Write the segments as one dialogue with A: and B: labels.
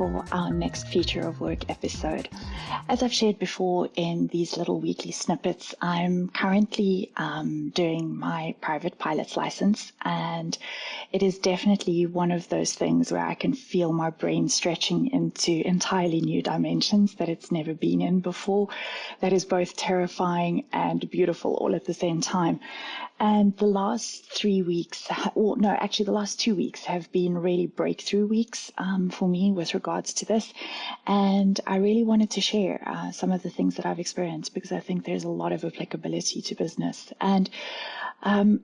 A: for our next Future of Work episode. As I've shared before in these little weekly snippets, I'm currently doing my private pilot's license, and it is definitely one of those things where I can feel my brain stretching into entirely new dimensions that it's never been in before. That is both terrifying and beautiful all at the same time. And the last 3 weeks, the last 2 weeks have been really breakthrough weeks for me with regards to this. And I really wanted to share some of the things that I've experienced because I think there's a lot of applicability to business. And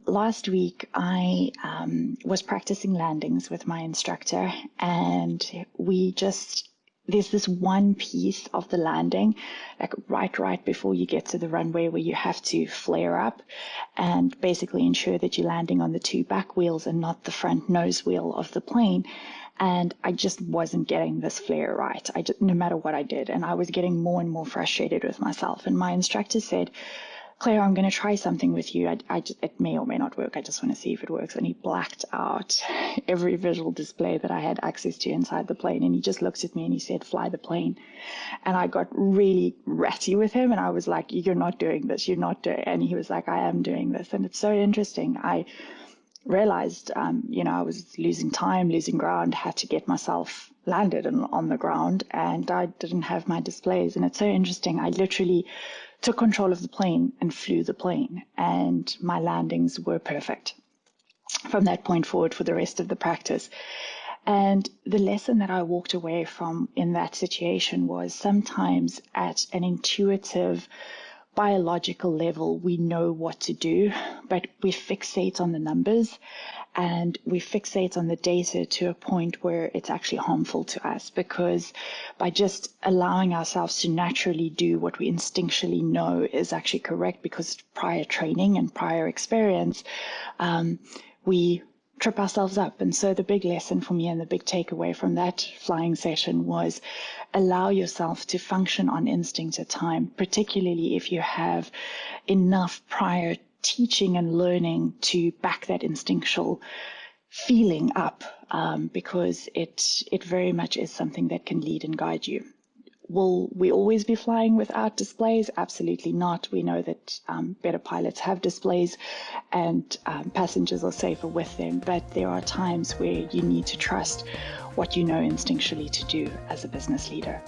A: last week I was practicing landings with my instructor, and there's this one piece of the landing, like right before you get to the runway, where you have to flare up and basically ensure that you're landing on the two back wheels and not the front nose wheel of the plane. And I just wasn't getting this flare right. No matter what I did, and I was getting more and more frustrated with myself. And my instructor said, "Claire, I'm going to try something with you. It may or may not work. I just want to see if it works." And he blacked out every visual display that I had access to inside the plane. And he just looked at me and he said, "Fly the plane." And I got really ratty with him. And I was like, "You're not doing this. You're not doing." And he was like, "I am doing this." And it's so interesting. I realized, I was losing time, losing ground, had to get myself landed on the ground, and I didn't have my displays. And it's so interesting. I literally took control of the plane and flew the plane, and my landings were perfect from that point forward for the rest of the practice. And the lesson that I walked away from in that situation was sometimes at an intuitive, biological level, we know what to do, but we fixate on the numbers and we fixate on the data to a point where it's actually harmful to us, because by just allowing ourselves to naturally do what we instinctually know is actually correct because of prior training and prior experience, we trip ourselves up. And so the big lesson for me and the big takeaway from that flying session was allow yourself to function on instinct at time, particularly if you have enough prior teaching and learning to back that instinctual feeling up, because it very much is something that can lead and guide you. Will we always be flying without displays? Absolutely not. We know that better pilots have displays and passengers are safer with them, but there are times where you need to trust what you know instinctually to do as a business leader.